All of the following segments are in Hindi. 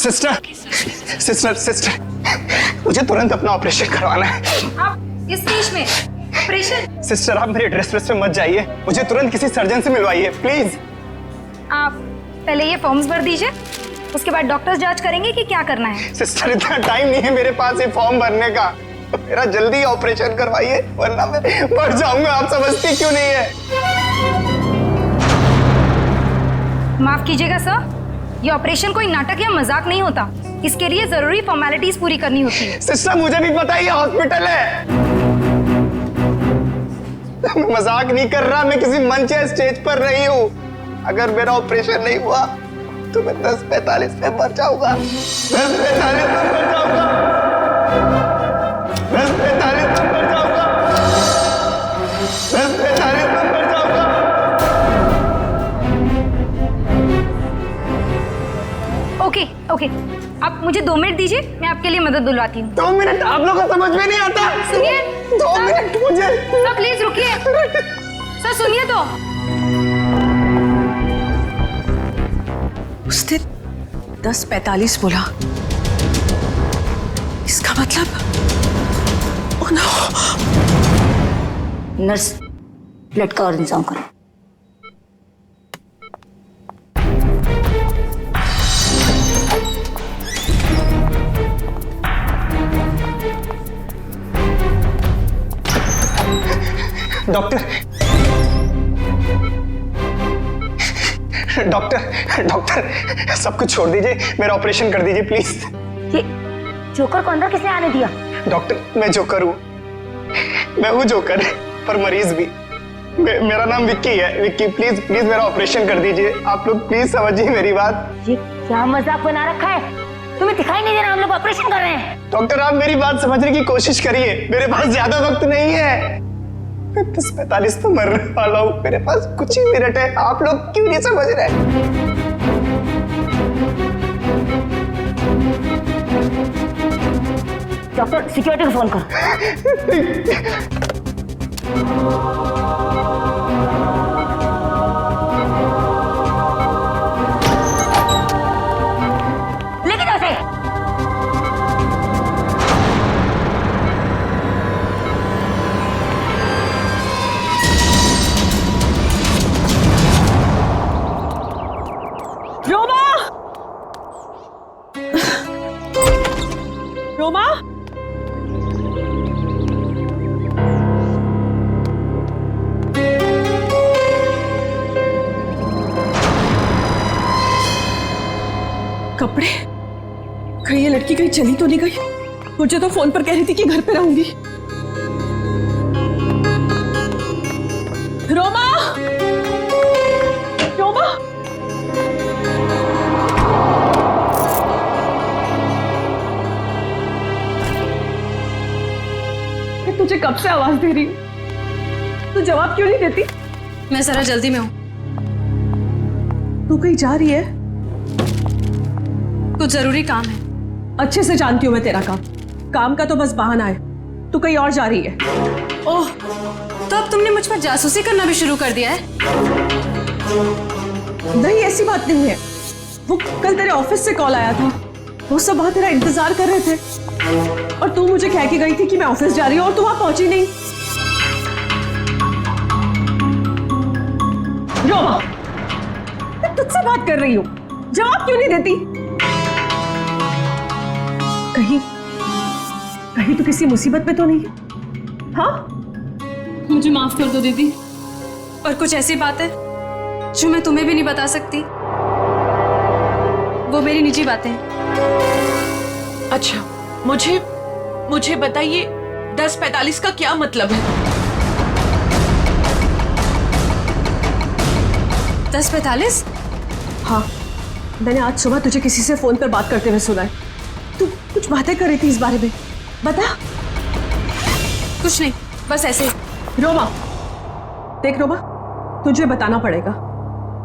सिस्टर सिस्टर सिस्टर, मुझे तुरंत अपना ऑपरेशन करवाना है। आप इस स्टेज में ऑपरेशन? सिस्टर आप मेरे ड्रेस पे मत जाइए, मुझे तुरंत किसी सर्जन से मिलवाइए प्लीज। आप पहले ये फॉर्म्स भर दीजिए, उसके बाद डॉक्टर्स जांच करेंगे कि क्या करना है। सिस्टर इतना टाइम नहीं है मेरे पास ये फॉर्म भरने का, मेरा जल्दी ऑपरेशन करवाइए वरना मैं मर जाऊंगा। आप समझती क्यों नहीं है? माफ कीजिएगा सर, ये ऑपरेशन कोई नाटक या मजाक नहीं होता, इसके लिए जरूरी फॉर्मेलिटीज पूरी करनी होती है। सिस्टर मुझे भी पता है ये हॉस्पिटल है, मैं मजाक नहीं कर रहा, मैं किसी मंच या स्टेज पर नहीं हूँ। अगर मेरा ऑपरेशन नहीं हुआ तो मैं 10:45 पे मर जाऊंगा। 10:45 पे मर जाऊंगा। 10:45 पे मर जाऊंगा। 10:45 पे मर जाऊंगा। ओके ओके, आप मुझे 2 मिनट दीजिए, मैं आपके लिए मदद बुलवाती हूँ। 2 मिनट? आप लोगों को समझ में नहीं आता? सुनिए 2 मिनट मुझे। सर प्लीज रुकिए, सर सुनिए तो। उसने 10:45 बोला, इसका मतलब ओह नो। नर्स, ब्लड का और इंतजाम करो। डॉक्टर डॉक्टर डॉक्टर सब कुछ छोड़ दीजिए, मेरा ऑपरेशन कर दीजिए प्लीज। ये जोकर को अंदर किसने आने दिया? डॉक्टर मैं जोकर हूँ, मैं हूँ जोकर पर मरीज भी। मेरा नाम विक्की है। विक्की प्लीज प्लीज मेरा ऑपरेशन कर दीजिए, आप लोग प्लीज समझिए मेरी बात। ये क्या मजाक बना रखा है? तुम्हें दिखाई नहीं दे रहा हम लोग ऑपरेशन कर रहे हैं? डॉक्टर आप मेरी बात समझने की कोशिश करिए, मेरे पास ज्यादा वक्त नहीं है, मैं 10:45 पे मरने वाला हूँ, मेरे पास कुछ ही मिनट है। आप लोग क्यों नहीं समझ रहे? डॉक्टर सिक्योरिटी को फोन करो। लेके जाओ उसे। रोमा, रोमा, कपड़े, कहीं ये लड़की कहीं चली तो नहीं गई? मुझे तो फोन पर कह रही थी कि घर पे रहूंगी। रोमा, रोमा, मैं तुझे कब से आवाज दे रही हूँ, तू जवाब क्यों नहीं देती? मैं जरा जल्दी में हूँ। तू कहीं जा रही है? कुछ जरूरी काम है। अच्छे से जानती हूँ मैं तेरा काम, काम का तो बस बहाना है। तू कहीं और जा रही है। ओह, तो अब तुमने मुझ पर जासूसी करना भी शुरू कर दिया है? नहीं ऐसी बात नहीं है, वो कल तेरे ऑफिस से कॉल आया था, वो सब वहां तेरा इंतजार कर रहे थे और तू मुझे कह के गई थी कि मैं ऑफिस जा रही हूँ और तू वहां पहुंची नहीं। रोमा, मैं तुझसे बात कर रही हूँ, जवाब क्यों नहीं देती? कहीं कहीं तू किसी मुसीबत में तो नहीं? हाँ, मुझे माफ कर दो दीदी, और कुछ ऐसी बात है जो मैं तुम्हें भी नहीं बता सकती, वो मेरी निजी बातें हैं। अच्छा, मुझे बताइए 10:45 का क्या मतलब है? 10:45? हाँ, मैंने आज सुबह तुझे किसी से फोन पर बात करते हुए सुना है। तू कुछ बातें कर रही थी इस बारे में, बता। कुछ नहीं, बस ऐसे ही। रोमा, देख रोमा, तुझे बताना पड़ेगा।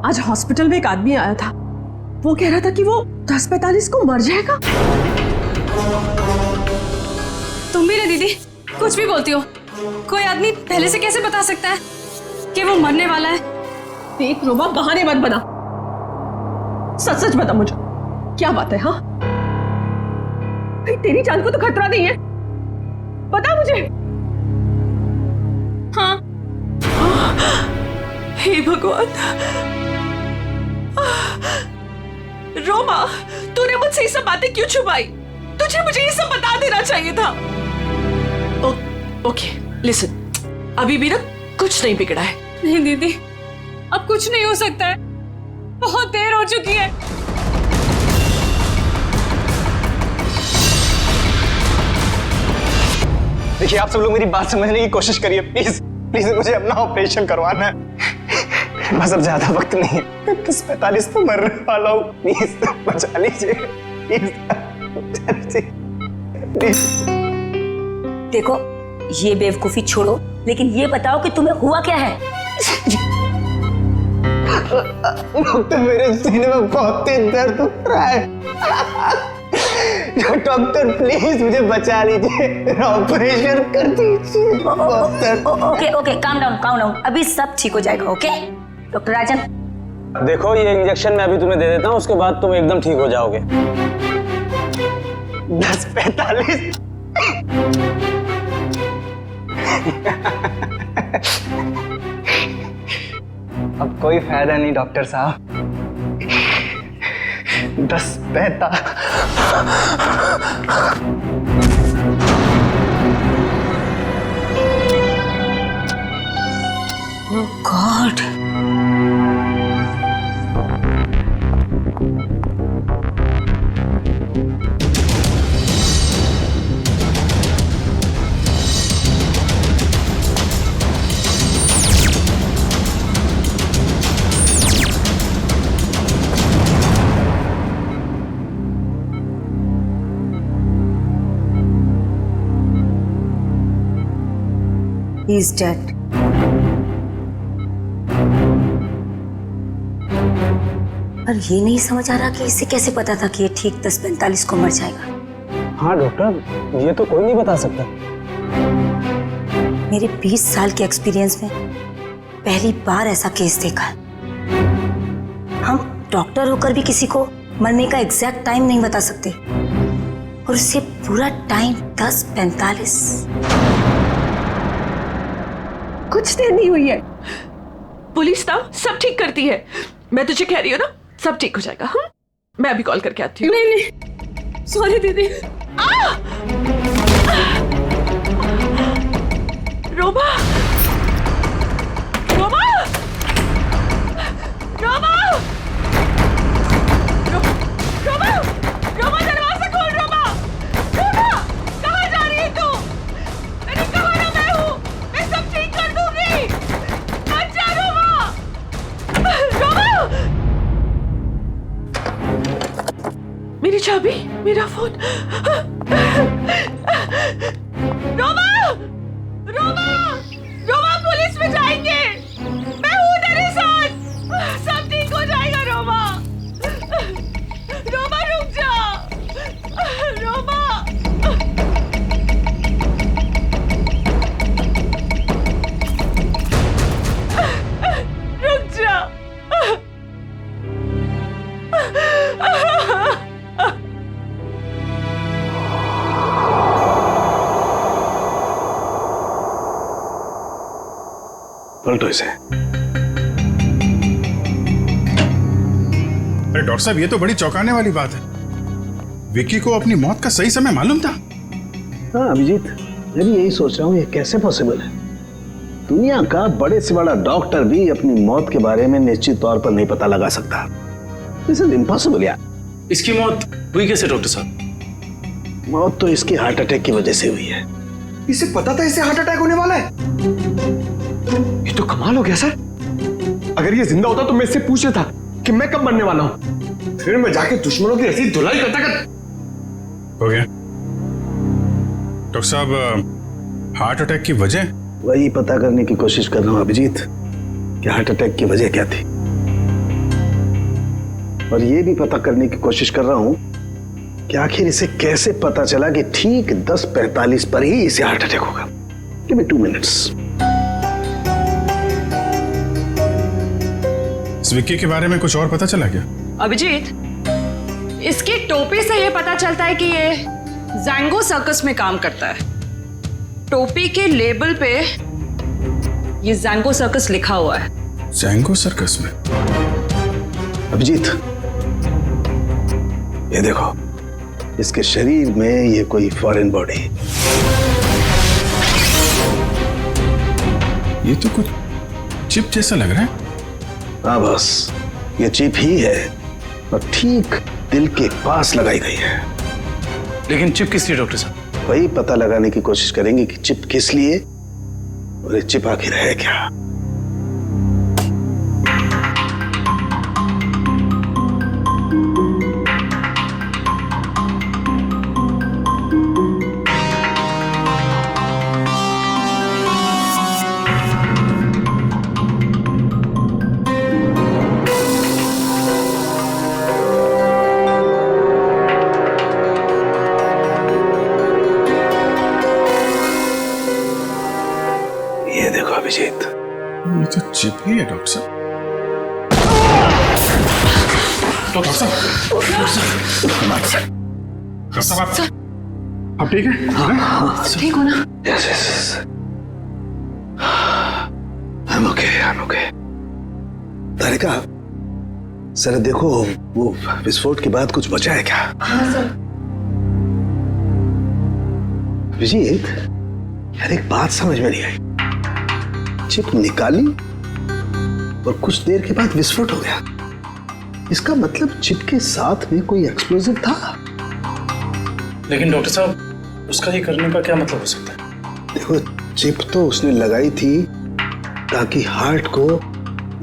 आज हॉस्पिटल में एक आदमी आया था, वो कह रहा था कि वो 10:45 को मर जाएगा। तुम भी ना दीदी, कुछ भी बोलती हो। कोई आदमी पहले से कैसे बता सकता है कि वो मरने वाला है? देख रोमा, बहाने मत बना, सच सच बता मुझे, क्या बात है? हाँ, भाई तेरी जान को तो खतरा नहीं है, बता मुझे। हाँ। हे भगवान। रोमा, तूने मुझसे ये सब बातें क्यों छुपाई? तुझे मुझे ये सब बता देना चाहिए था। ओके लिसन, अभी भी ना कुछ नहीं बिगड़ा है। नहीं दीदी, अब कुछ नहीं हो सकता है, बहुत देर हो चुकी है। देखिए आप सब लोग मेरी बात समझने की कोशिश करिए प्लीज प्लीज, मुझे अपना ऑपरेशन करवाना है। बस अब ज्यादा वक्त नहीं है, 10:45 तो मरने वाला हूँ, प्लीज बचा लीजिए, प्लीज बचा लीजिए प्लीज। देखो ये बेवकूफी छोड़ो, लेकिन ये बताओ कि तुम्हें हुआ क्या है? डॉक्टर मेरे सीने में बहुत तेज दर्द हो रहा है। डॉक्टर प्लीज मुझे बचा लीजिए, मेरा ऑपरेशन कर दीजिए। ओके ओके, काम डाउन, अभी सब ठीक हो जाएगा। ओके डॉक्टर राजन। देखो ये इंजेक्शन मैं अभी तुम्हें दे देता हूँ, उसके बाद तुम एकदम ठीक हो जाओगे। 10:45 अब कोई फायदा नहीं डॉक्टर साहब। 10:45 ओह गॉड, he is dead. पर ये नहीं समझ आ रहा कि इसे कैसे पता था कि ये ठीक 10:45 को मर जाएगा। हाँ डॉक्टर, ये तो कोई नहीं बता सकता। मेरे 20 साल के एक्सपीरियंस में पहली बार ऐसा केस देखा है। हम डॉक्टर होकर भी किसी को मरने का एग्जैक्ट टाइम नहीं बता सकते, और उससे पूरा टाइम 10:45। कुछ देर नहीं हुई है। पुलिस ना सब ठीक करती है, मैं तुझे कह रही हूँ ना सब ठीक हो जाएगा। मैं अभी कॉल करके आती हूँ। नहीं सॉरी दीदी। रोमा, रोमा, रोमा, रोमा, रोमा दरवाजा खोल। रोमा, रोमा, कहाँ जा रही है तू? मैंने कहा ना मैं हूँ, मैं सब ठीक कर दूंगी। अच्छा रोमा, रोमा, मेरी चाबी, मेरा फोन। रोमा, रोमा, रोमा, पुलिस में जाएंगे, मैं हूँ तेरे साथ, सब ठीक हो जाएगा। रोमा, रोमा रुक जा, रोमा। रुक जा। पलटो इसे। अरे डॉक्टर साहब, ये तो बड़ी चौंकाने वाली बात है। विक्की को अपनी मौत का सही समय मालूम था? हाँ अभिजीत, मैं भी यही सोच रहा हूँ, ये कैसे पॉसिबल है? दुनिया का बड़े से बड़ा डॉक्टर भी अपनी मौत के बारे में निश्चित तौर पर नहीं पता लगा सकता। दिस इज इम्पॉसिबल यार। इसकी मौत हुई कैसे डॉक्टर साहब? मौत तो इसकी हार्ट अटैक की वजह से हुई है। इसे पता था इसे हार्ट अटैक होने वाला है? ये तो कमाल हो गया सर। अगर ये जिंदा होता तो मैं इससे पूछ लेता कि मैं कब मरने वाला हूं, फिर मैं जाके दुश्मनों की ऐसी धुलाई करता हो गया। डॉक्टर साहब, हार्ट अटैक की वजह? वही पता करने की कोशिश कर रहा हूँ अभिजीत कि हार्ट अटैक की वजह क्या थी, और ये भी पता करने की कोशिश कर रहा हूँ कि आखिर इसे कैसे पता चला कि ठीक 10:45 पर ही इसे हार्ट अटैक होगा। Give me 2 minutes. इस विक्की के बारे में कुछ और पता चला क्या? अभिजीत, इसकी टोपी से ये पता चलता है कि ये जैंगो सर्कस में काम करता है। टोपी के लेबल पे ये जैंगो सर्कस लिखा हुआ है। जैंगो सर्कस में? अभिजीत, ये देखो, इसके शरीर में ये कोई फॉरेन बॉडी। ये तो कुछ चिप जैसा लग रहा है। हाँ बस, ये चिप ही है और ठीक दिल के पास लगाई गई है। लेकिन चिप किस लिए डॉक्टर साहब? वही पता लगाने की कोशिश करेंगे कि चिप किस लिए और ये चिप आखिर है क्या। अभिजीत, ये तो चिप ही है डॉक्टर साहब। डॉक्टर साहब, आप ठीक है? ठीक हो ना? Yes yes, I'm okay। Tarika, sir देखो, वो विस्फोट के बाद कुछ बचा है क्या? हाँ सर। अभिजीत, यार एक बात समझ में नहीं आई। चिप निकाली और कुछ देर के बाद विस्फोट हो गया। इसका मतलब चिप के साथ में कोई एक्सप्लोजिव था। लेकिन डॉक्टर साहब, उसका ये करने का क्या मतलब हो सकता है? देखो, चिप तो उसने लगाई थी ताकि हार्ट को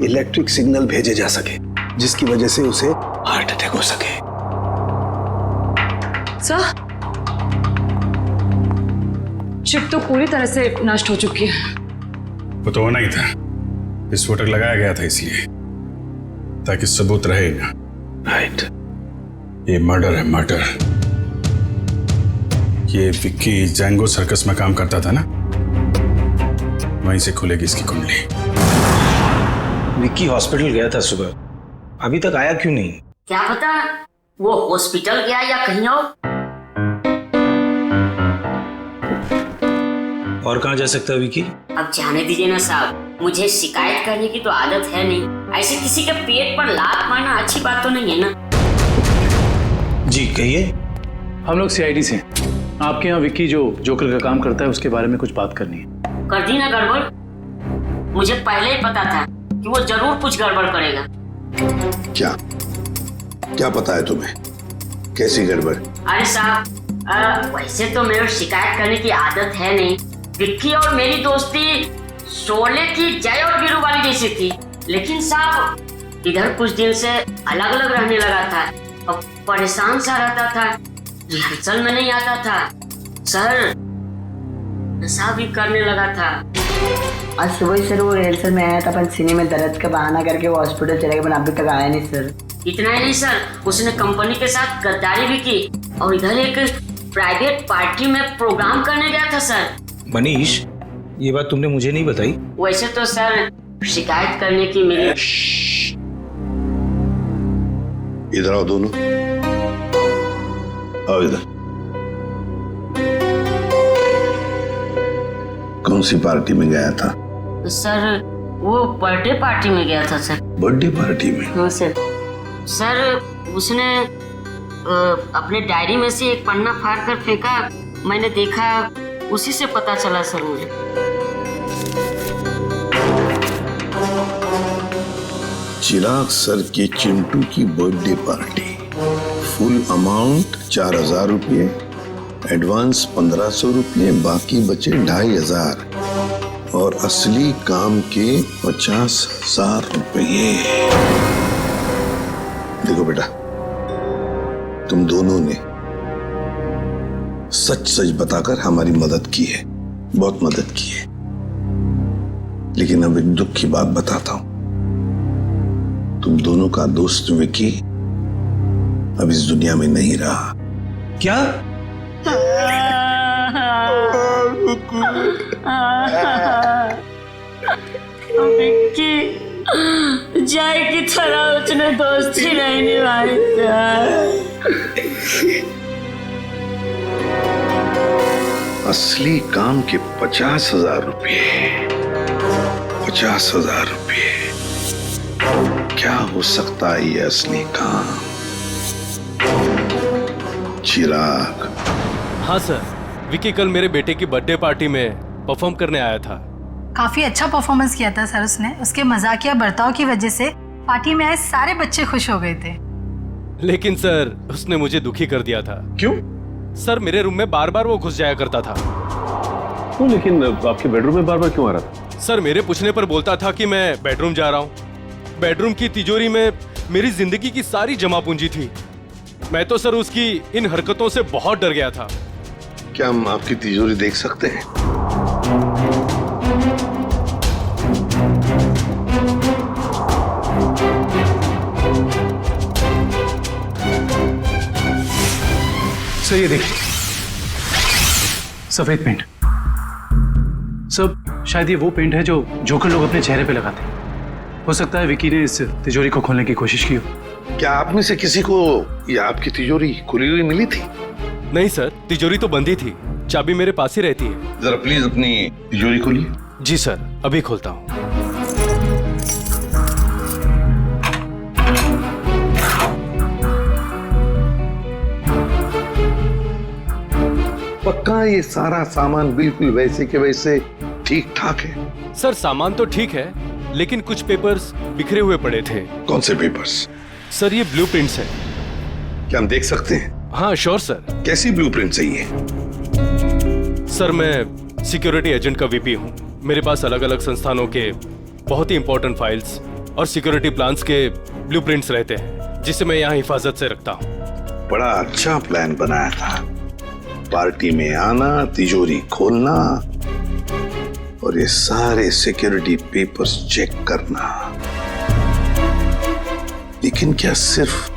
इलेक्ट्रिक सिग्नल भेजे जा सके, जिसकी वजह से उसे हार्ट अटैक हो सके। सर, चिप तो पूरी तरह से नष्ट हो चुकी है। वो तो होना ही था, विस्फोटक लगाया गया था इसलिए, ताकि सबूत रहे ना। राइट। ये मर्डर है, मर्डर। ये विक्की जैंगो सर्कस में काम करता था ना, वहीं से खुलेगी इसकी कुंडली। विक्की हॉस्पिटल गया था सुबह, अभी तक आया क्यों नहीं? क्या पता वो हॉस्पिटल गया या कहीं और कहाँ जा सकता है विक्की? अब जाने दीजिए ना साहब, मुझे शिकायत करने की तो आदत है नहीं। ऐसे किसी के पेट पर लात मारना अच्छी बात तो नहीं है ना। जी कहिए। हम लोग सीआईडी से, आपके यहाँ विक्की जो जोकर का काम करता है उसके बारे में कुछ बात करनी है। कर दी ना गड़बड़? मुझे पहले ही पता था कि वो जरूर कुछ गड़बड़ करेगा। क्या पता है तुम्हें? कैसी गड़बड़? अरे साहब, वैसे तो मेरे शिकायत करने की आदत है नहीं। विक्की और मेरी दोस्ती शोले की जय और वीरू वाली जैसी थी, लेकिन साहब इधर कुछ दिन से अलग अलग रहने लगा था और परेशान सा रहता था, रिहर्सल में नहीं आता था सर, नशा भी करने लगा था। आज सुबह सर वो रिहर्सल में आया था, पर सीने में दर्द का बहाना करके वो हॉस्पिटल चला गया, पर अभी तक आया नहीं सर। इतना ही नहीं सर, उसने कंपनी के साथ गद्दारी भी की और इधर एक प्राइवेट पार्टी में प्रोग्राम करने गया था सर। मनीष, ये बात तुमने मुझे नहीं बताई। वैसे तो सर शिकायत करने की मेरी। इधर आओ दोनों, आओ इधर। कौन सी पार्टी में गया था? सर वो बर्थडे पार्टी में गया था सर। बर्थडे पार्टी में? हाँ सर। सर उसने अपने डायरी में से एक पन्ना फाड़ कर फेंका, मैंने देखा, उसी से पता चला सर मुझे। चिराग सर के चिंटू की बर्थडे पार्टी, फुल अमाउंट 4,000 रुपये, एडवांस 1,500 रुपये, बाकी बचे 2,500 और असली काम के 50,000 रुपये। देखो बेटा, तुम दोनों ने सच सच बताकर हमारी मदद की है, बहुत मदद की है, लेकिन अब एक दुख की बात बताता हूं। तुम दोनों का दोस्त विकी अब इस दुनिया में नहीं रहा। क्या? विक्की जय की तरह उसने दोस्ती नहीं निभाई। असली काम के 50,000 रुपये। 50,000 रुपये, क्या हो सकता है ये असली काम? चिराग। हाँ सर, विकी कल मेरे बेटे की बर्थडे पार्टी में परफॉर्म करने आया था। काफी अच्छा परफॉर्मेंस किया था सर उसने। उसके मजाकिया बर्ताव की वजह से पार्टी में आए सारे बच्चे खुश हो गए थे। लेकिन सर उसने मुझे दुखी कर दिया था। क्यों? सर मेरे रूम में बार बार वो घुस जाया करता था। तो लेकिन आपके बेडरूम में बार बार क्यों आ रहा था? सर मेरे पूछने पर बोलता था कि मैं बेडरूम जा रहा हूँ। बेडरूम की तिजोरी में मेरी जिंदगी की सारी जमा पूंजी थी। मैं तो सर उसकी इन हरकतों से बहुत डर गया था। क्या हम आपकी तिजोरी देख सकते हैं? सर ये देखिए, सफेद पेंट। सर शायद ये वो पेंट है जो जोकर लोग अपने चेहरे पे लगाते हैं। हो सकता है विकी ने इस तिजोरी को खोलने की कोशिश की हो। क्या आप में से किसी को ये आपकी तिजोरी खुली हुई मिली थी? नहीं सर, तिजोरी तो बंद ही थी। चाबी मेरे पास ही रहती है। जरा प्लीज अपनी तिजोरी खोलिए। जी सर, अभी खोलता हूँ। पक्का ये सारा सामान बिल्कुल वैसे के वैसे ठीक ठाक है? सर सामान तो ठीक है, लेकिन कुछ पेपर्स बिखरे हुए पड़े थे। कौन से पेपर्स? सर ये ब्लूप्रिंट्स हैं। क्या हम देख सकते हैं? हाँ श्योर सर। कैसी ब्लूप्रिंट चाहिए? सर मैं सिक्योरिटी एजेंट का वीपी हूँ। मेरे पास अलग अलग संस्थानों के बहुत ही इंपॉर्टेंट फाइल्स और सिक्योरिटी प्लान्स के ब्लूप्रिंट्स रहते हैं, जिसे मैं यहाँ हिफाजत से रखता हूँ। बड़ा अच्छा प्लान बनाया था। पार्टी में आना, तिजोरी खोलना और ये सारे सिक्योरिटी पेपर्स चेक करना। लेकिन क्या सिर्फ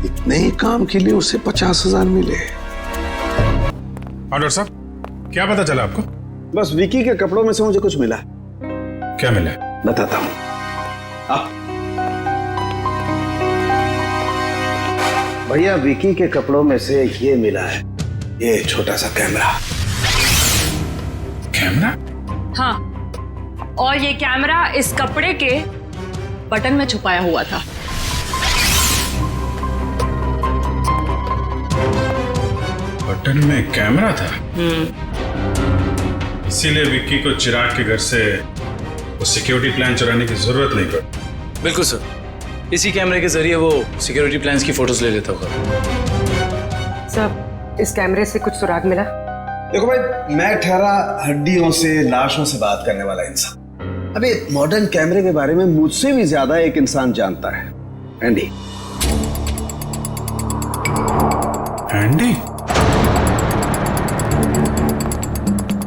इतने ही काम के लिए उसे 50,000 मिले? डॉक्टर साहब, क्या पता चला आपको? बस विकी के कपड़ों में से मुझे कुछ मिला। क्या मिला? बताता हूं। भैया, विकी के कपड़ों में से ये मिला है, ये छोटा सा कैमरा। कैमरा? हाँ, और ये कैमरा इस कपड़े के बटन में छुपाया हुआ था। बटन में कैमरा था? इसीलिए विक्की को चिराग के घर से वो सिक्योरिटी प्लान चुराने की जरूरत नहीं पड़ी। बिल्कुल सर, इसी कैमरे के जरिए वो सिक्योरिटी प्लान्स की फोटोज ले लेता होगा। सर, इस कैमरे से कुछ सुराग मिला? देखो भाई, मैं ठहरा हड्डियों से, लाशों से बात करने वाला इंसान। अबे मॉडर्न कैमरे के बारे में मुझसे भी ज्यादा एक इंसान जानता है, एंडी। एंडी?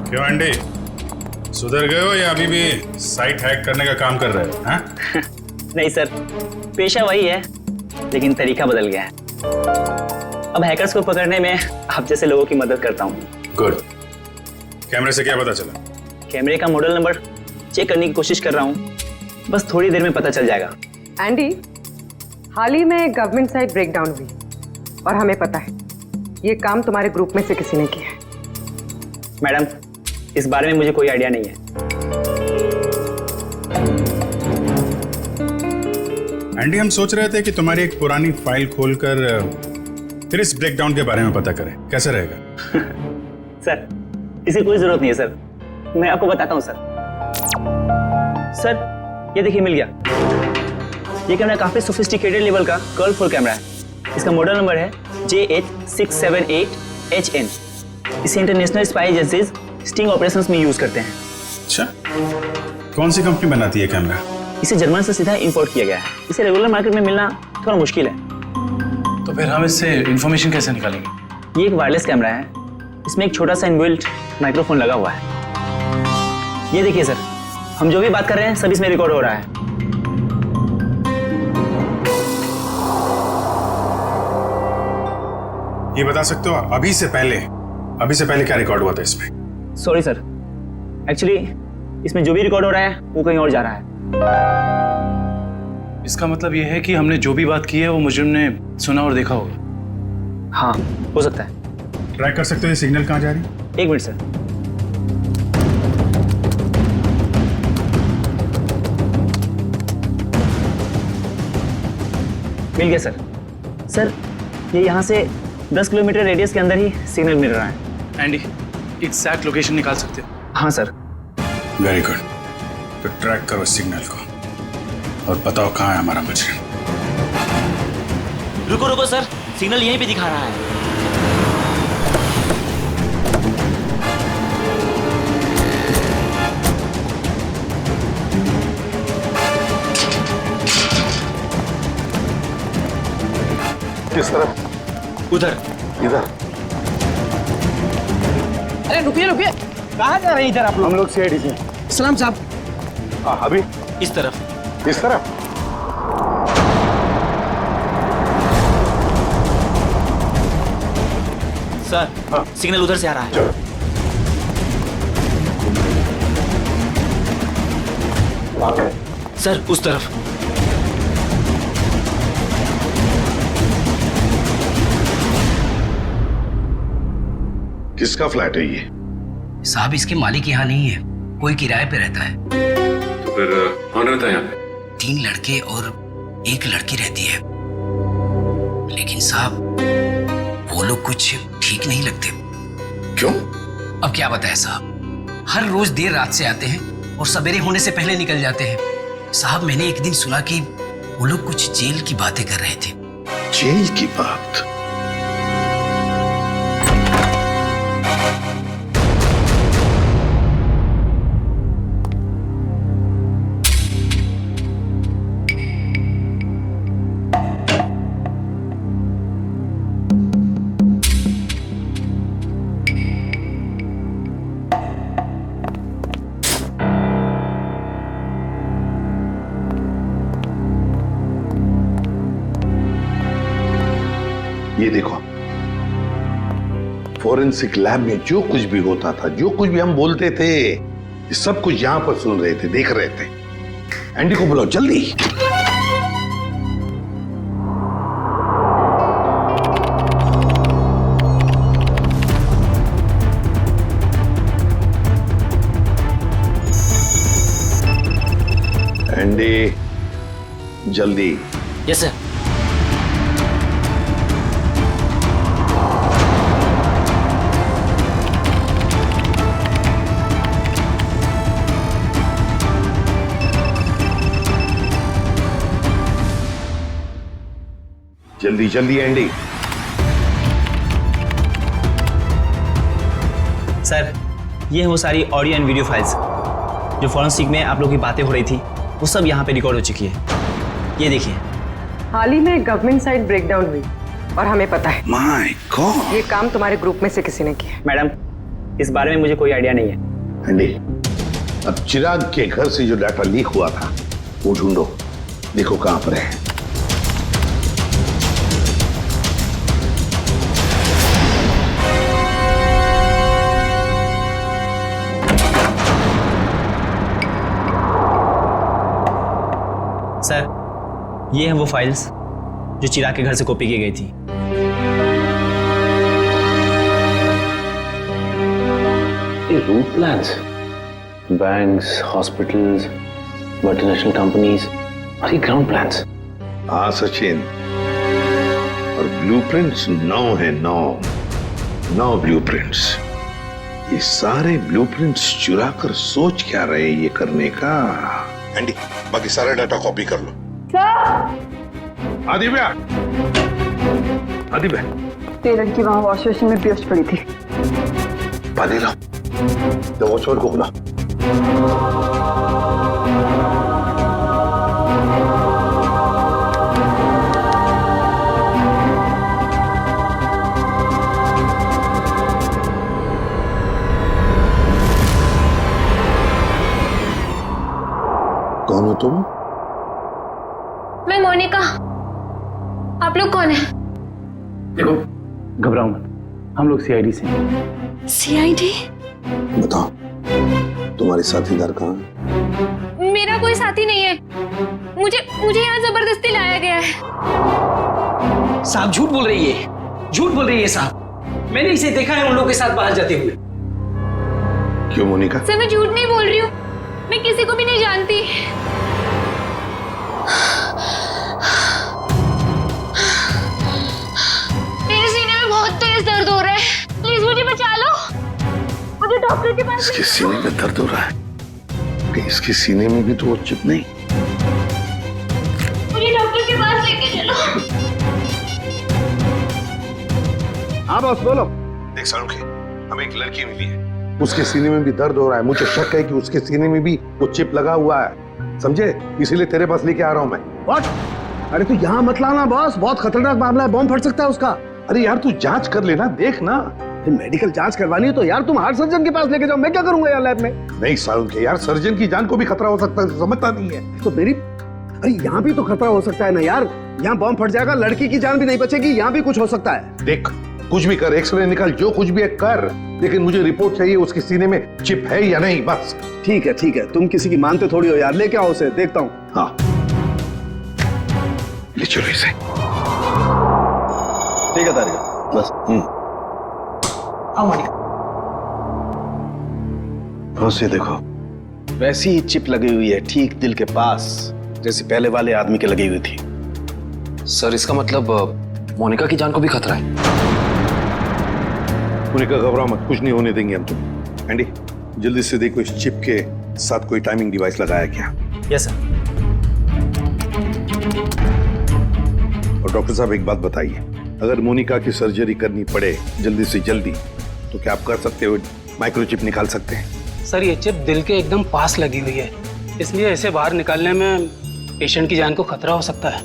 क्यों एंडी, सुधर गए हो या अभी भी साइट हैक करने का काम कर रहे हो? हाँ? नहीं सर, पेशा वही है, लेकिन तरीका बदल गया है। अब हैकर्स को पकड़ने में आप जैसे लोगों की मदद करता हूँ। गुड। कैमरे से क्या पता चला? कैमरे का मॉडल नंबर चेक करने की कोशिश कर रहा हूँ, बस थोड़ी देर में पता चल जाएगा। एंडी, हाल ही में गवर्नमेंट साइट ब्रेकडाउन हुई और हमें पता है ये काम तुम्हारे ग्रुप में से किसी ने किया है। मैडम, इस बारे में मुझे कोई आइडिया नहीं है। एंडी, हम सोच रहे थे कि तुम्हारी एक पुरानी फाइल खोलकर फिर इस ब्रेकडाउन के बारे में पता करें, कैसे रहेगा? सर, इसकी कोई जरूरत नहीं है सर, मैं आपको बताता हूँ सर। सर ये देखिए, मिल गया। ये कैमरा काफी सोफिस्टिकेटेड लेवल का कर्वफुल कैमरा है। इसका मॉडल नंबर है JH678HN। इसे international spy agencies sting operations में यूज करते हैं। अच्छा, कौन सी कंपनी बनाती है कैमरा? इसे जर्मन से सीधा इंपोर्ट किया गया है। इसे रेगुलर मार्केट में मिलना थोड़ा मुश्किल है। तो फिर हम इससे इंफॉर्मेशन कैसे निकालेंगे? ये एक वायरलेस कैमरा है, इसमें एक छोटा सा इनबिल्ट माइक्रोफोन लगा हुआ है। ये देखिए सर, हम जो भी बात कर रहे हैं सब इसमें रिकॉर्ड हो रहा है। ये बता सकते हो अभी से पहले क्या रिकॉर्ड हुआ था इसमें? सॉरी सर, एक्चुअली इसमें जो भी रिकॉर्ड हो रहा है वो कहीं और जा रहा है। इसका मतलब ये है कि हमने जो भी बात की है वो मुजरिम ने सुना और देखा होगा। हाँ, हो सकता है। ट्रैक कर सकते हो ये सिग्नल कहाँ जा रही है? एक मिनट सर। मिल गया सर। सर ये यहाँ से 10 किलोमीटर रेडियस के अंदर ही सिग्नल मिल रहा है। एंडी, एग्जैक्ट लोकेशन निकाल सकते हो? हाँ सर। Very good. तो ट्रैक करो सिग्नल को और बताओ कहाँ है हमारा मजरिम। रुको रुको सर, सिग्नल यहीं पे दिखा रहा है। किस तरफ? उधर। इधर? अरे रुकिए रुकिए, कहाँ जा रहे हैं इधर आप लोग? हम लोग सीआईडी से। सलाम साहब। अभी इस तरफ। इस तरफ? सर सिग्नल उधर से आ रहा है। सर उस तरफ। किसका फ्लैट है ये? साहब इसके मालिक यहाँ नहीं है, कोई किराए पे रहता है। तो फिर कौन रहता है यहाँ पे? 3 लड़के और 1 लड़की रहती है। लेकिन साहब वो लोग कुछ ठीक नहीं लगते। क्यों? अब क्या बताएं साहब, हर रोज देर रात से आते हैं और सवेरे होने से पहले निकल जाते हैं। साहब मैंने एक दिन सुना कि वो लोग कुछ जेल की बातें कर रहे थे। जेल की बात? ये देखो, फोरेंसिक लैब में जो कुछ भी होता था, जो कुछ भी हम बोलते थे, ये सब कुछ यहां पर सुन रहे थे, देख रहे थे। एंडी को बुलाओ जल्दी। एंडी जल्दी। Yes sir. जल्दी जल्दी एंडी। सर ये है वो सारी ऑडियो एंड वीडियो फाइल्स जो फॉरेंसिक में आप लोग की बातें हो रही थी, वो सब यहाँ पे रिकॉर्ड हो चुकी है। ये देखिए। हाल ही में गवर्नमेंट साइड ब्रेकडाउन हुई और हमें पता है। My God. ये काम तुम्हारे ग्रुप में से किसी ने किया। मैडम इस बारे में मुझे कोई आइडिया नहीं है। एंडी, अब चिराग के घर से जो डाटा लीक हुआ था वो ढूंढो, देखो कहां पर है। सर ये हैं वो फाइल्स जो चिराग के घर से कॉपी की गई थी। ये route plans, banks, hospitals, multinational companies और ये ग्राउंड प्लान्स। हाँ सचिन, और ब्लूप्रिंट्स 9 है, 9 ब्लूप्रिंट्स। ये सारे ब्लूप्रिंट्स चुरा कर सोच क्या रहे ये करने का। एंडी बाकी सारा डाटा कॉपी कर लो। आदिव्या, आदिव्या, ये लड़की वहां वॉश बेसिन में बेहोश पड़ी थी। पानी लाओ, तो वॉचमैन को बुला। कौन हो तुम? मैं मोनिका। आप लोग कौन है? देखो घबराओ मत, हम लोग सीआईडी से हैं। सीआईडी? बताओ तुम्हारे साथीदार कहाँ है? मेरा कोई साथी नहीं है, मुझे यहाँ जबरदस्ती लाया गया है। साहब झूठ बोल रही है, झूठ बोल रही है साहब। मैंने इसे देखा है उन लोगों के साथ बाहर जाते हुए। क्यों मोनिका? सर मैं झूठ नहीं बोल रही हूँ, मैं किसी को भी नहीं जानती। मेरे सीने में बहुत तेज दर्द हो रहा है, प्लीज मुझे बचा लो, मुझे डॉक्टर के पास। इसके सीने में दर्द हो रहा है? कि इसके सीने में भी तो वो चिप नहीं? मुझे डॉक्टर के पास लेके चलो। हाँ बॉस बोलो। देख सारुखी, हमें एक लड़की मिली है, उसके सीने में भी दर्द हो रहा है। मुझे शक है कि उसके सीने में भी वो चिप लगा हुआ है, समझे? इसीलिए तेरे पास लेके आ रहा हूं मैं। व्हाट? अरे तू यहाँ मत लाना बॉस, बहुत खतरनाक मामला है, बॉम्ब फट सकता है उसका। अरे यार तू जांच कर लेना, देख ना। मेडिकल जांच करवानी है तो यार तुम हार्ट सर्जन के पास लेके जाओ, मैं क्या करूंगा यार लैब में? नहीं सारुखी यार, सर्जन की जान को भी खतरा हो सकता है, समझता नहीं है। तो मेरी, अरे यहाँ भी तो खतरा हो सकता है ना यार, यहाँ बॉम्ब फट जाएगा, लड़की की जान भी नहीं बचेगी, यहाँ भी कुछ हो सकता है। देख कुछ भी कर, एक्सरे निकाल, जो कुछ भी है कर, लेकिन मुझे रिपोर्ट चाहिए उसके सीने में चिप है या नहीं, बस। ठीक है, तुम किसी की मानते थोड़ी हो यार, लेके आओ उसे, देखता हूँ। हाँ ले चलो इसे। ठीक है तारिका, बस। उसे देखो, वैसी ही चिप लगी हुई है ठीक दिल के पास, जैसे पहले वाले आदमी के लगी हुई थी। सर इसका मतलब मोनिका की जान को भी खतरा है। मोनिका घबराओ मत, कुछ नहीं होने देंगे हम तुम। एंडी जल्दी से देखो इस चिप के साथ कोई टाइमिंग डिवाइस लगाया क्या? Yes sir. और डॉक्टर साहब एक बात बताइए, अगर मोनिका की सर्जरी करनी पड़े जल्दी से जल्दी तो क्या आप कर सकते हो? माइक्रोचिप निकाल सकते हैं? सर ये चिप दिल के एकदम पास लगी हुई है, इसलिए इसे बाहर निकालने में पेशेंट की जान को खतरा हो सकता है।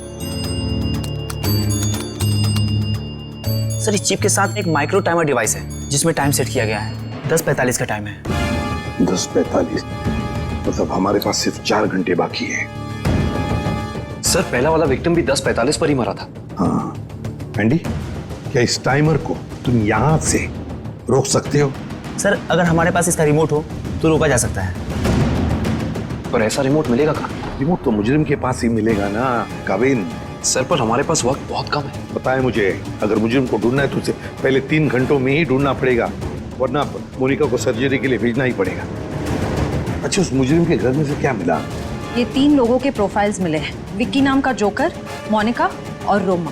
सर इस चिप के साथ एक माइक्रो टाइमर डिवाइस है जिसमें टाइम सेट किया गया है, 10:45 का टाइम है। 10:45 मतलब हमारे पास सिर्फ 4 घंटे बाकी है। सर पहला वाला विक्टिम भी 10:45 पर ही मरा था। हाँ एंडी, क्या इस टाइमर को तुम यहां से रोक सकते हो? सर अगर हमारे पास इसका रिमोट हो तो रोका जा सकता है। पर ऐसा रिमोट मिलेगा कहाँ? रिमोट तो मुजरिम के पास ही मिलेगा ना काबिन। सर पर हमारे पास वक्त बहुत कम है। पता है मुझे, अगर मुजरिम को ढूंढना है तो उसे पहले 3 घंटों में ही ढूंढना पड़ेगा, वरना मोनिका को सर्जरी के लिए भेजना ही पड़ेगा। अच्छा उस मुजरिम के घर में से क्या मिला? ये 3 लोगों के प्रोफाइल्स मिले हैं, विक्की नाम का जोकर, मोनिका और रोमा।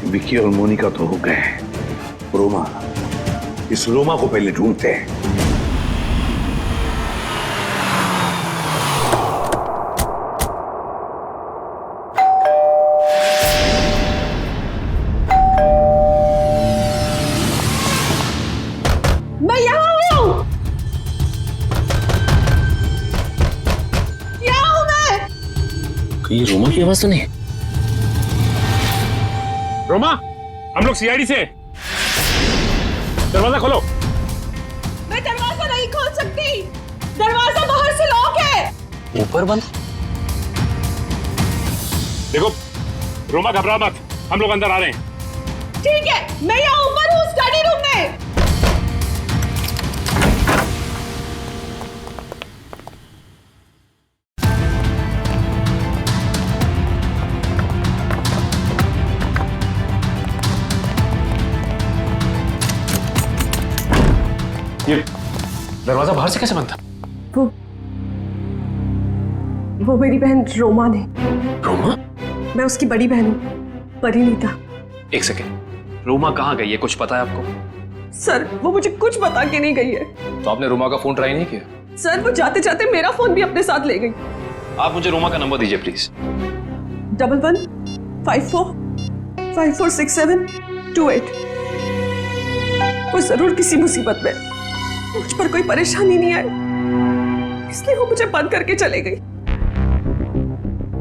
विक्की और मोनिका तो हो गए, रोमा, इस रोमा को पहले ढूंढते हैं। मैं यहाँ हूँ, यहाँ हूँ मैं। कहीं रोमा की आवाज तो नहीं? रोमा, हम लोग सीआईडी से। दरवाजा खोलो। मैं दरवाजा नहीं खोल सकती, दरवाजा बाहर से लॉक है। ऊपर बंद? देखो रोमा घबरा मत, हम लोग अंदर आ रहे हैं। ठीक है, मैं यहाँ ऊपर हूँ स्टडी रूम में। ये दरवाजा बाहर से कैसे बंद था? वो मेरी बहन रोमा ने। रोमा? मैं उसकी बड़ी बहन हूँ, परिणीता। एक सेकेंड, रोमा कहाँ गई है, कुछ पता है आपको? सर वो मुझे कुछ बता के नहीं गई है। तो आपने रोमा का फोन ट्राई नहीं किया? सर वो जाते जाते मेरा फोन भी अपने साथ ले गई। आप मुझे रोमा का नंबर दीजिए प्लीज। 1154546728। वो जरूर किसी मुसीबत में, मुझ पर कोई परेशानी नहीं आई, इसलिए वो मुझे बंद करके चले गई।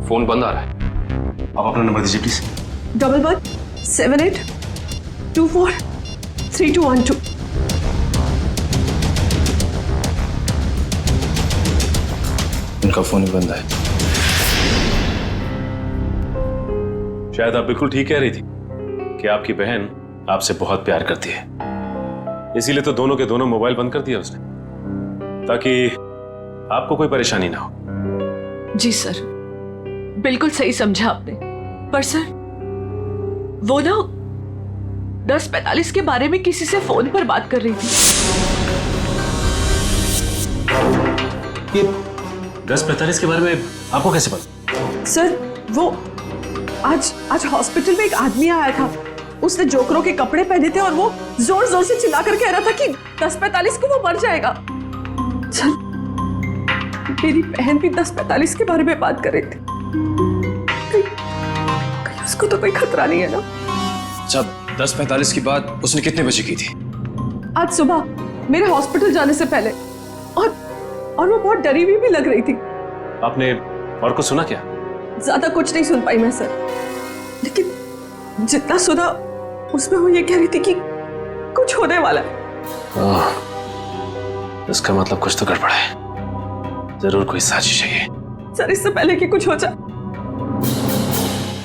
फोन बंद आ रहा है, आप अपना नंबर दीजिए प्लीज। 1178243212। उनका फोन ही बंद है। शायद आप बिल्कुल ठीक कह रही थी कि आपकी बहन आपसे बहुत प्यार करती है, इसीलिए तो दोनों के दोनों मोबाइल बंद कर दिया उसने, ताकि आपको कोई परेशानी ना हो। जी सर, बिल्कुल सही समझा आपने। पर सर वो ना 10:45 के बारे में किसी से फोन पर बात कर रही थी। ये 10:45 के बारे में आपको कैसे पता? सर वो आज हॉस्पिटल में एक आदमी आया था। उसने जोकरों के कपड़े पहने थे और वो जोर जोर से चिल्ला कर कह रहा था कि 10:45 को वो मर जाएगा। सर मेरी बहन भी 10:45 के बारे में बात कर रही थी। कहीं उसको तो कोई खतरा नहीं है ना? जब 10:45 की बात उसने कितने बजे की थी? आज सुबह मेरे हॉस्पिटल जाने से पहले। और वो बहुत डरी हुई भी लग रही थी। आपने और कुछ सुना क्या? ज्यादा कुछ नहीं सुन पाई मैं सर, लेकिन जितना सुना उसमें वो ये कह रही थी कि कुछ होने वाला है। इसका मतलब कुछ तो गड़बड़ है, जरूर कोई साजिश है ये। सर इससे पहले कि कुछ हो जाए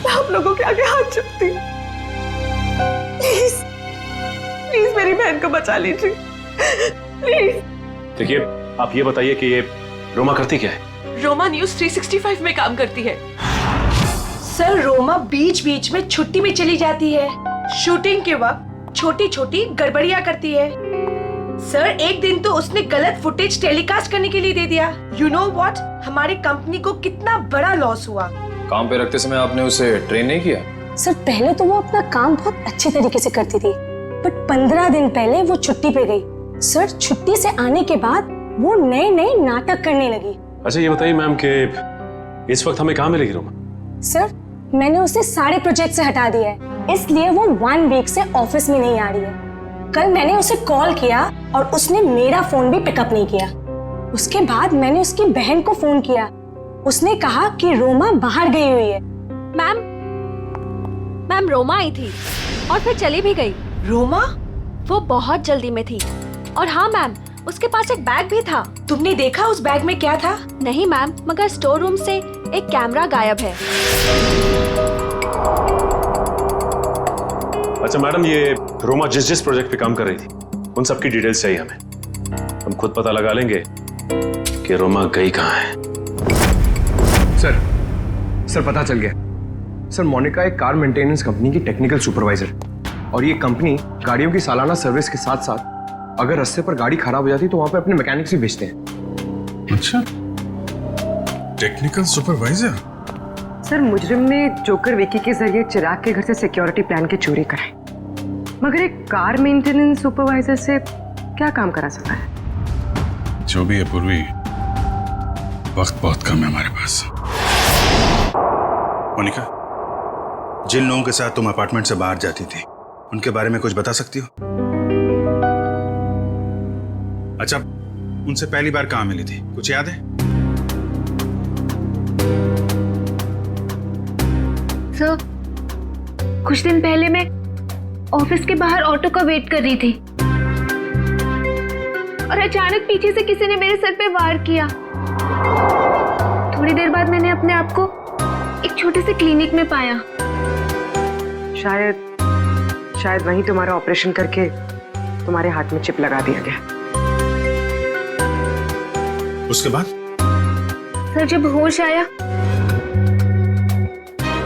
मैं आप लोगों के आगे हाथ जोड़ती हूँ। प्लीज प्लीज मेरी बहन को बचा लीजिए प्लीज। देखिए आप ये बताइए कि ये रोमा करती क्या है? रोमा न्यूज 365 में काम करती है। सर रोमा बीच बीच में छुट्टी में चली जाती है। शूटिंग के वक्त छोटी छोटी गड़बड़ियां करती है। सर एक दिन तो उसने गलत फुटेज टेलीकास्ट करने के लिए दे दिया। यू नो व्हाट, हमारी कंपनी को कितना बड़ा लॉस हुआ। काम पे रखते समय आपने उसे ट्रेन नहीं किया? सर पहले तो वो अपना काम बहुत अच्छे तरीके से करती थी, बट 15 दिन पहले वो छुट्टी पे गई। सर छुट्टी से आने के बाद वो नए नए नाटक करने लगी। अच्छा ये बताइए मैम कि इस वक्त हमें कहाँ मिलेगी रोमा? सर मैंने उसे सारे प्रोजेक्ट से हटा दिया है, इसलिए वो 1 वीक से ऑफिस में नहीं आ रही है। कल मैंने उसे कॉल किया और उसने मेरा फोन भी पिकअप नहीं किया। उसके बाद मैंने उसकी बहन को फोन किया, उसने कहा कि रोमा बाहर गई हुई है। मैम रोमा आई थी और फिर चली भी गई। रोमा? वो बहुत जल्दी में थी। और हाँ मैम, उसके पास एक बैग भी था। तुमने देखा उस बैग में क्या था? नहीं मैम, मगर स्टोर रूम से एक कैमरा गायब है। अच्छा मैडम, ये रोमा जिस प्रोजेक्ट पे काम कर रही थी उन सब की डिटेल्स चाहिए हमें। हम खुद पता लगा लेंगे कि रोमा गई कहाँ है। सर पता चल गया। सर मोनिका एक कार मेंटेनेंस कंपनी की टेक्निकल सुपरवाइजर, और ये कंपनी गाड़ियों की सालाना सर्विस के साथ साथ अगर रास्ते पर गाड़ी खराब हो जाती तो वहां पे अपने मैकेनिक्स भी भेजते हैं। अच्छा, टेक्निकल सुपरवाइजर? सर मुजरिम ने जोकर विकी के जरिए चिराग के घर से सिक्योरिटी प्लान की चोरी कराई, मगर एक कार मेंटेनेंस सुपरवाइजर से क्या काम करा सकता है? जो भी है पूर्वी, वक्त बहुत कम है हमारे पास। मोनिका, जिन लोगों के साथ तुम अपार्टमेंट से बाहर जाती थी उनके बारे में कुछ बता सकती हो? अच्छा, उनसे पहली बार कहां मिली थी, कुछ याद है? सर कुछ दिन पहले मैं ऑफिस के बाहर ऑटो का वेट कर रही थी और अचानक पीछे से किसी ने मेरे सर पे वार किया। थोड़ी देर बाद मैंने अपने आप को एक छोटे से क्लिनिक में पाया। शायद वहीं तुम्हारा ऑपरेशन करके तुम्हारे हाथ में चिप लगा दिया गया। उसके बाद? सर जब होश आया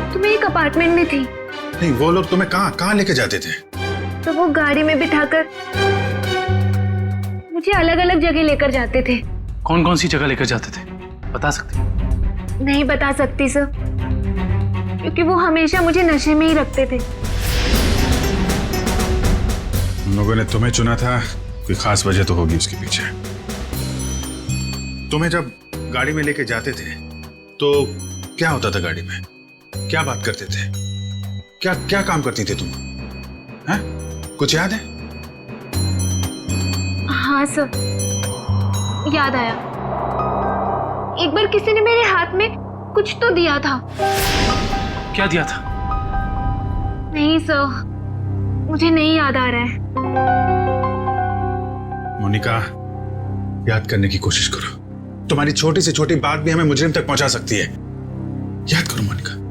तो मैं एक अपार्टमेंट में थी। नहीं, वो लोग तुम्हें कहाँ लेके जाते थे? तो वो गाड़ी में बिठाकर मुझे अलग अलग जगह लेकर जाते थे। कौन कौन सी जगह लेकर जाते थे, बता सकते? नहीं बता सकती सर, क्योंकि वो हमेशा मुझे नशे में ही रखते थे। उन लोगों ने तुम्हें चुना था, कोई खास वजह तो होगी उसके पीछे। तुम्हें जब गाड़ी में लेके जाते थे तो क्या होता था गाड़ी में? क्या बात करते थे? क्या काम करती थी तुम? हैं? कुछ याद है? हाँ सर, याद आया। एक बार किसी ने मेरे हाथ में कुछ तो दिया था। क्या दिया था? नहीं सर, मुझे नहीं याद आ रहा है। मोनिका, याद करने की कोशिश करो। तुम्हारी छोटी से छोटी बात भी हमें मुजरिम तक पहुंचा सकती है। याद करो मोनिका,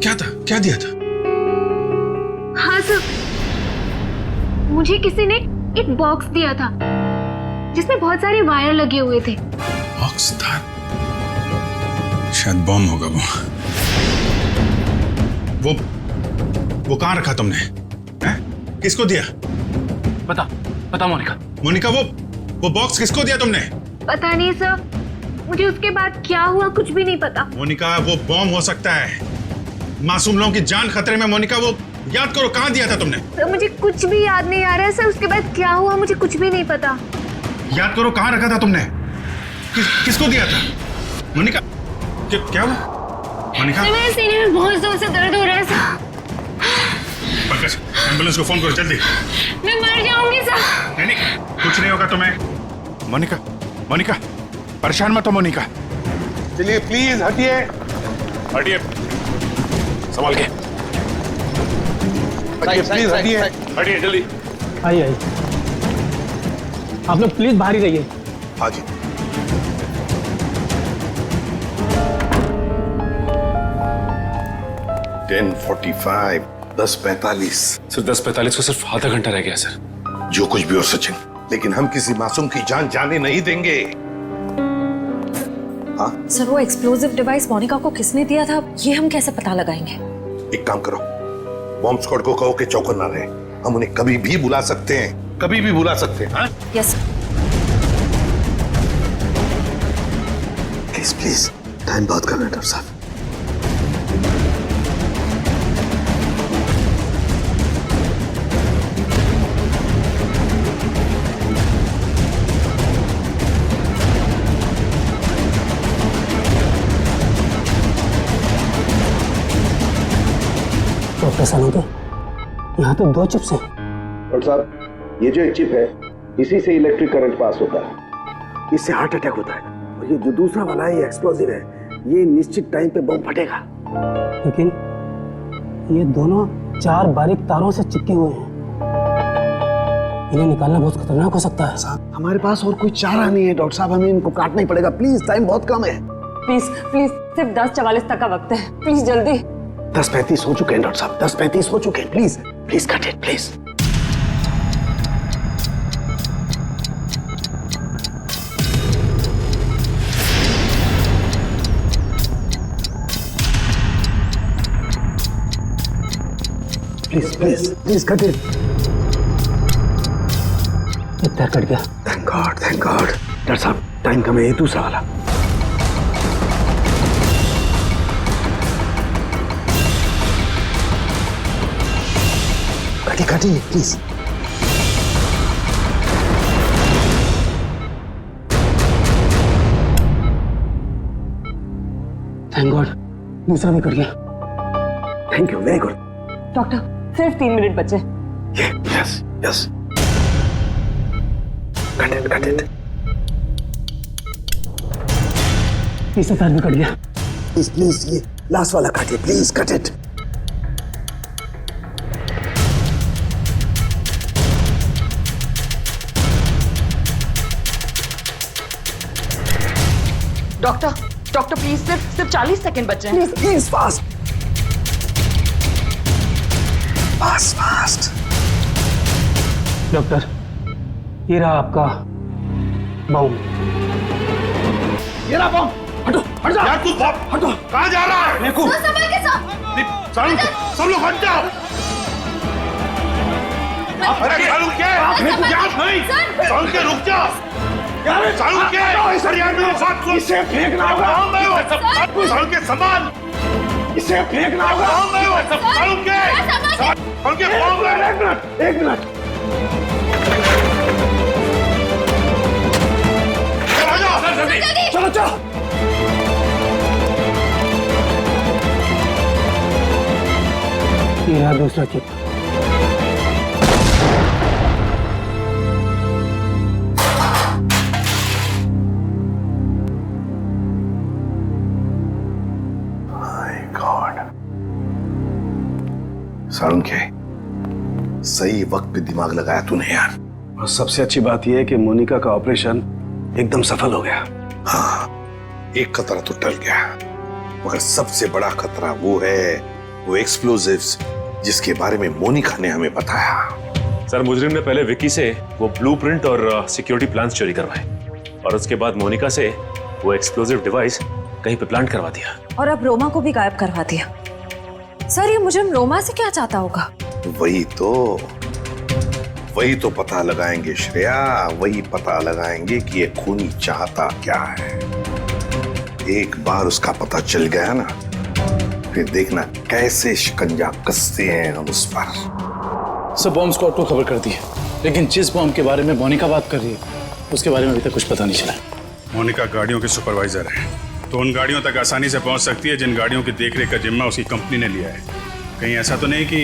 क्या था, क्या दिया था? हाँ सर, मुझे किसी ने एक बॉक्स दिया था जिसमें बहुत सारे वायर लगे हुए थे। बॉक्स था? शायद बॉम्ब होगा वो कहां रखा तुमने? हैं? किसको दिया? पता मोनिका। मोनिका, वो बॉक्स किसको दिया तुमने? पता नहीं सर, मुझे उसके बाद क्या हुआ कुछ भी नहीं पता। मोनिका, वो बॉम्ब हो सकता है। मासूम लोगों की जान खतरे में। मोनिका, वो याद करो कहाँ दिया था तुमने? सर मुझे कुछ भी याद नहीं आ रहा है सर, उसके बाद क्या हुआ मुझे कुछ भी नहीं पता। याद करो कहाँ रखा था तुमने? किसको दिया था? मोनिका, क्या हुआ? मोनिका, मेरे सीने में बहुत जोर से दर्द हो रहा है सर। पंकज, एम्बुलेंस को फोन करो जल्दी। मैं मर जाऊंगी सर। नहीं, कुछ नहीं होगा तुम्हें। मोनिका, मोनिका, परेशान मत हो मोनिका। चलिए प्लीज हटिए। हटिए, संभाल के हटिए, प्लीज हटिए। हटिए जल्दी। आइए आइए, आप लोग प्लीज बाहर ही रहिए। हाँ जी। $10:45, 10:45। सर 10:45 को सिर्फ आधा घंटा रह गया सर। जो कुछ भी हो सचिन, लेकिन हम किसी मासूम की जान जाने नहीं देंगे। हाँ सर, वो एक्सप्लोजिव डिवाइस मोनिका को किसने दिया था, ये हम कैसे पता लगाएंगे? एक काम करो, बॉम्ब स्क्वाड को कहो कि चौकन ना रहे। हम उन्हें कभी भी बुला सकते हैं, कभी भी बुला सकते हैं। हाँ यस प्लीज प्लीज, टाइम बहुत कम है डॉक्टर साहब। डॉक्टर साहब, यहाँ तो 2 चिप्स हैं। डॉक्टर साहब, ये जो एक चिप है, इसी से इलेक्ट्रिक करंट पास होता है, इससे हार्ट अटैक होता है। और ये जो दूसरा वाला है, ये एक्सप्लोजिव है, ये निश्चित टाइम पे बम फटेगा। लेकिन ये दोनों 4 बारीक तारों से चिपके हुए हैं, इन्हें निकालना बहुत खतरनाक हो सकता है। साहब, हमारे पास और कोई चारा नहीं है डॉक्टर साहब, हमें इनको काटना ही पड़ेगा। प्लीज, टाइम बहुत कम है। प्लीज प्लीज, सिर्फ 10:44 तक का वक्त है, प्लीज जल्दी। 10:35 हो चुके हैं डॉक्टर साहब, 10:35 हो चुके हैं। Please please cut it please. Please please please cut it. इतना कट गया। Thank God, thank God. Doctor साहब, टाइम कम है, ये दूसरा वाला। काटिए प्लीज। थैंक गॉड, दूसरा भी कट गया। Thank you, very good. Doctor, सिर्फ 3 मिनट बचे। Yes yes, cut it. तीसरा तार भी कट गया। प्लीज प्लीज, ये लास्ट वाला काटिए please, cut it. Doctor please, सिर्फ 40 सेकंड बचे हैं। Please please, fast fast fast. Doctor, ये रहा आपका बम। ये रहा बम। हटो, हट जा। यार तू हटो, कहाँ जा रहा है? देखो संभल के सब लोग हट जाओ। अरे सालू के सालू के रुक जा। सालू के इसे फेंकना होगा। सालू के सामान इसे फेंकना होगा। सालू के एक मिनट। चलो ये रहा दूसरा चिप। सारुण के सही वक्त पे दिमाग लगाया तूने यार। और सबसे अच्छी बात यह है कि मोनिका का ऑपरेशन एकदम सफल हो गया। हाँ, एक खतरा तो टल गया, मगर सबसे बड़ा खतरा वो एक्सप्लोजिव्स जिसके बारे में मोनिका ने हमें बताया। सर, मुजरिम ने पहले विक्की से वो ब्लूप्रिंट और सिक्योरिटी प्लान्स चोरी करवाए और उसके बाद मोनिका से वो एक्सप्लोजिव डिवाइस कहीं पे प्लांट करवा दिया और अब रोमा को भी गायब करवा दिया। सर, ये मुजरिम रोमा से क्या चाहता होगा? वही तो पता लगाएंगे श्रेया, वही पता लगाएंगे कि ये खूनी चाहता क्या है। एक बार उसका पता चल गया ना, फिर देखना कैसे शिकंजा कसते हैं हम उस पर। सब बॉम्ब स्क्वाड को खबर कर दी है, लेकिन जिस बॉम्ब के बारे में मोनिका बात कर रही है उसके बारे में अभी तक कुछ पता नहीं चला। मोनिका गाड़ियों की सुपरवाइजर है, तो उन गाड़ियों तक आसानी से पहुंच सकती है जिन गाड़ियों की देखरेख का जिम्मा उसकी कंपनी ने लिया है। कहीं ऐसा तो नहीं कि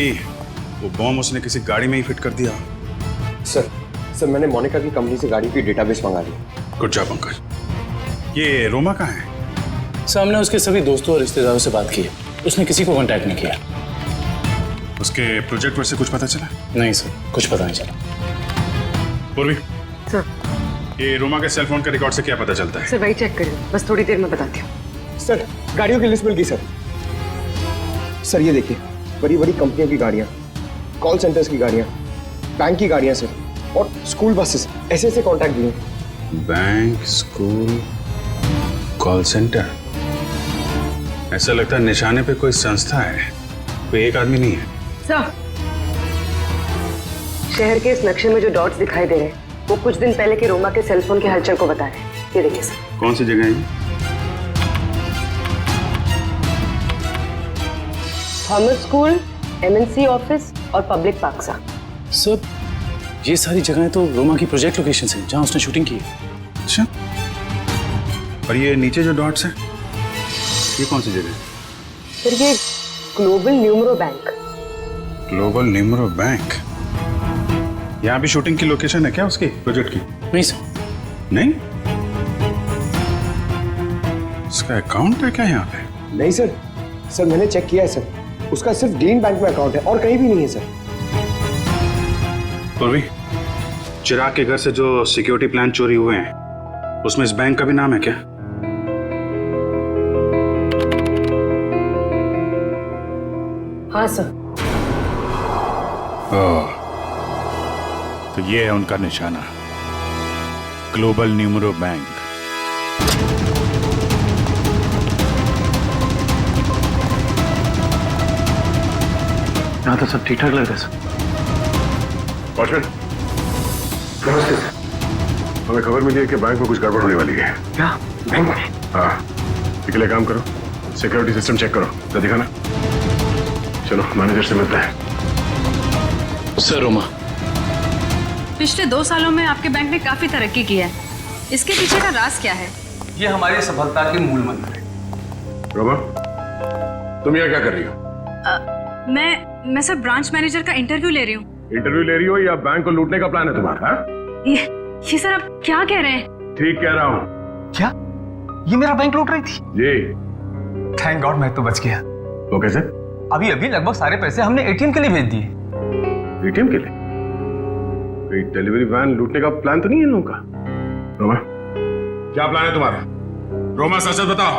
वो बॉम्ब उसने किसी गाड़ी में ही फिट कर दिया? सर मैंने मोनिका की कंपनी से गाड़ी की डेटाबेस मंगा ली। Good job Pankaj. ये रोमा कहाँ है? सामने उसके सभी दोस्तों और रिश्तेदारों से बात की है, उसने किसी को कांटेक्ट नहीं किया। उसके प्रोजेक्ट से कुछ पता चला? नहीं सर, कुछ पता नहीं चला। पूर्वी सर, ये रोमा के सेल फोन के रिकॉर्ड से क्या पता चलता है? सर वही चेक करिए, बस थोड़ी देर में बताती हूँ। सर गाड़ियों की लिस्ट मिल गई सर। सर ये देखिए, बड़ी बड़ी कंपनियों की गाड़ियाँ, कॉल सेंटर्स की गाड़ियाँ, बैंक की गाड़ियाँ सर, और स्कूल बसेस, ऐसे ऐसे कॉन्टैक्ट दिए। Bank, school, call centre. ऐसा लगता है निशाने पे कोई संस्था है, कोई एक आदमी नहीं है। सर, शहर के इस नक्शे में जो डॉट्स दिखाई दे रहे हैं वो कुछ दिन पहले के रोमा के सेलफोन के हलचल को बता रहे हैं। ये देखिए सर। कौन सी जगह है? थॉमस स्कूल, एमएनसी ऑफिस और पब्लिक पार्क सा। सर ये सारी जगहें तो रोमा की प्रोजेक्ट लोकेशन हैं जहां उसने शूटिंग की है। अच्छा, और ये नीचे जो डॉट्स हैं ये कौन सी जगह है? सर ये global numero bank. Global numero bank? यहाँ भी शूटिंग की लोकेशन है क्या उसकी प्रोजेक्ट की? नहीं सर। नहीं? इसका अकाउंट है क्या यहाँ पे? नहीं सर, सर मैंने चेक किया है सर, उसका सिर्फ ग्रीन बैंक में अकाउंट है और कहीं भी नहीं है सर। पूर्वी, चिराग के घर से जो सिक्योरिटी प्लान चोरी हुए हैं उसमें इस बैंक का भी नाम है क्या? हाँ सर। ओह, तो ये है उनका निशाना, ग्लोबल न्यूमरो बैंक। यहाँ तो सब ठीक ठाक लग रहा है सर। वॉचमैन, नमस्ते सर। हमें खबर मिली है कि बैंक में कुछ गड़बड़ होने वाली है। क्या बैंक में? हाँ, इसके लिए काम करो, सिक्योरिटी सिस्टम चेक करो, तो दिखाना। चलो मैनेजर से मिलता है। सर रोमा, पिछले 2 सालों में आपके बैंक ने काफी तरक्की की है, इसके पीछे का राज क्या है? ये हमारी सफलता के मूल मंत्र है। रोमा, तुम यहाँ क्या कर रही हो? मैं सर ब्रांच मैनेजर का इंटरव्यू ले रही हूँ। इंटरव्यू ले रही हो या बैंक को लूटने का प्लान है तुम्हारा? ये सर आप क्या कह रहे हैं? ठीक कह रहा हूँ। क्या ये मेरा बैंक लूट रही थी? जी। थैंक गॉड मैं तो बच गया। वो कैसे? अभी अभी लगभग सारे पैसे हमने एटीएम के लिए भेज दिए। एटीएम के लिए? कोई डिलीवरी वैन लूटने का प्लान तो नहीं है इन लोगों का? रोमा, क्या प्लान है तुम्हारा? रोमा सच सच बताओ,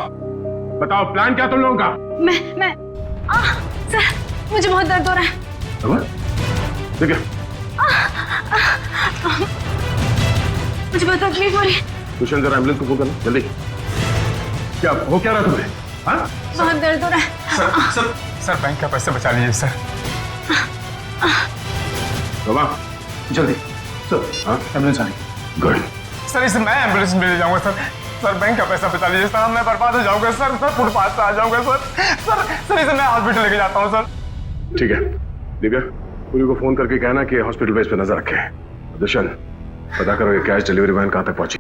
बताओ प्लान क्या तुम लोगों का? मैं सर मुझे बहुत दर्द हो रहा है। रोमा, ठीक है। मुझे बहुत तकलीफ हो रही है। दुष्यंत जरा एम्बुलेंस को फोन करना जल्दी। क्या हो क्या रहा तुम्हें? हाँ? बहुत दर्द हो रहा है। सर बैंक का पैसा बचा लीजिए सर। रोमा जल्दी सर। हाँ एम्बुलेंस आएगी। गुड। सर इसे मैं एम्बुलेंस में ले जाऊंगा सर बैंक का पैसा बचा लीजिए सर, मैं बर्बाद हो जाऊंगा सर फुटपाथ पे आ जाऊंगा सर इसे मैं हॉस्पिटल लेके जाता हूँ सर। ठीक है, दिव्या पूरी को फोन करके कहना कि हॉस्पिटल बेस पे नजर रखे। दुष्यंत पता करो ये कैश डिलीवरी वैन कहां तक पहुंची।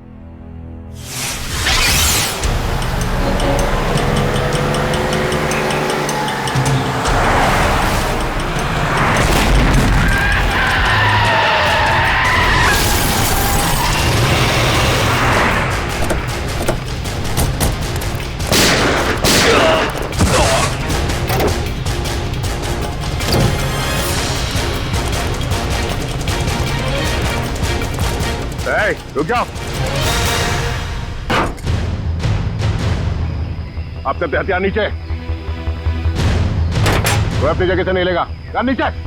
रुक जाओ। आप सब हथियार नीचे, वो अपनी जगह से नहीं लेगा। यार नीचे।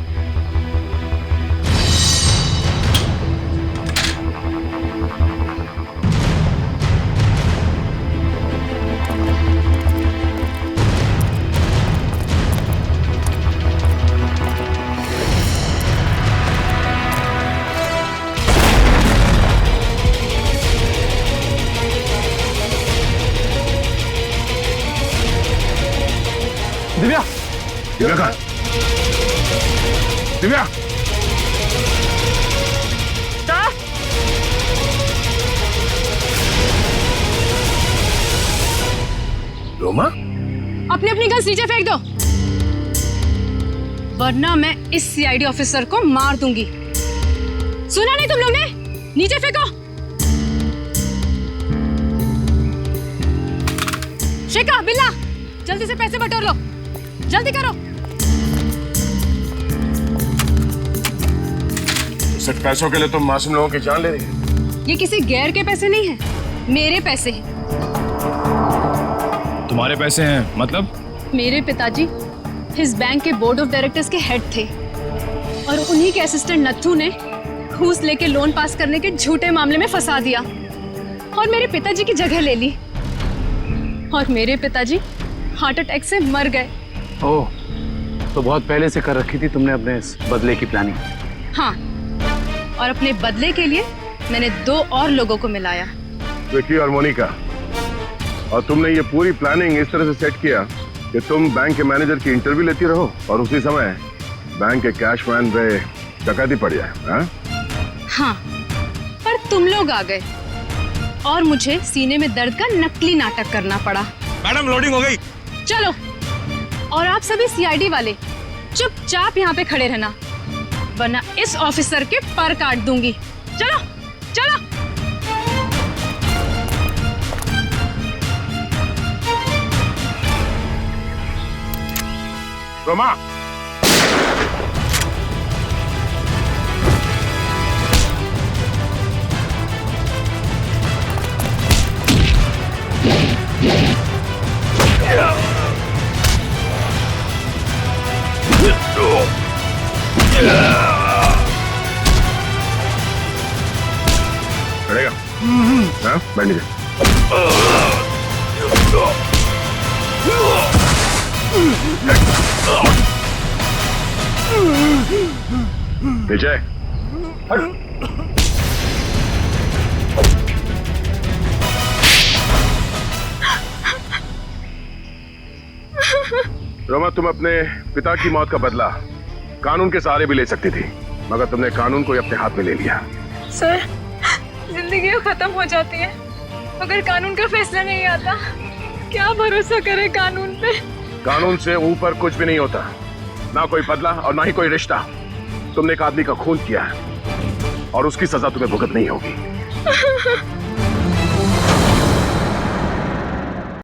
अपनी अपनी गन्स नीचे फेंक दो, वरना मैं इस सीआईडी ऑफिसर को मार दूंगी। सुना नहीं तुम लोग ने? नीचे फेंको। शिका, बिल्ला, जल्दी से पैसे बटोर लो, जल्दी करो। सिर्फ पैसों के लिए तुम मासूम लोगों की जान ले रही है? ये किसी गैर के पैसे नहीं हैं, मेरे पैसे हैं। तुम्हारे पैसे हैं मतलब? मेरे पिताजी इस बैंक के बोर्ड ऑफ डायरेक्टर्स के हेड थे और उन्हीं के असिस्टेंट नत्थू ने घूस लेके लोन पास करने के झूठे मामले में फंसा दिया और मेरे पिताजी की जगह ले ली और मेरे पिताजी हार्ट अटैक से मर गए। ओह, तो बहुत पहले से कर रखी थी तुमने अपने इस बदले की प्लानिंग? हाँ, और अपने बदले के लिए मैंने 2 और लोगों को मिलाया, विकी और मोनिका। और तुमने ये पूरी प्लानिंग इस तरह से सेट किया कि तुम बैंक के मैनेजर की इंटरव्यू लेती रहो और उसी समय बैंक के कैशमैन पे डकैती पड़ जाए। हाँ, पर तुम लोग आ गए और मुझे सीने में दर्द का नकली नाटक करना पड़ा। मैडम, लोडिंग हो गई। चलो, और आप सभी सीआईडी वाले चुपचाप यहाँ पे खड़े रहना, वरना इस ऑफिसर के पर काट दूंगी। चलो चलो। रोमा, चलेगा? हाँ, बैठ लीजिए। नीचे। रोमा, तुम अपने पिता की मौत का बदला कानून के सहारे भी ले सकती थी, मगर तुमने कानून को ही अपने हाथ में ले लिया। सर, जिंदगी खत्म हो जाती है अगर कानून का फैसला नहीं आता। क्या भरोसा करे कानून पे? कानून से ऊपर कुछ भी नहीं होता, ना कोई बदला और ना ही कोई रिश्ता। तुमने एक आदमी का खून किया है और उसकी सजा तुम्हें भुगतनी होगी।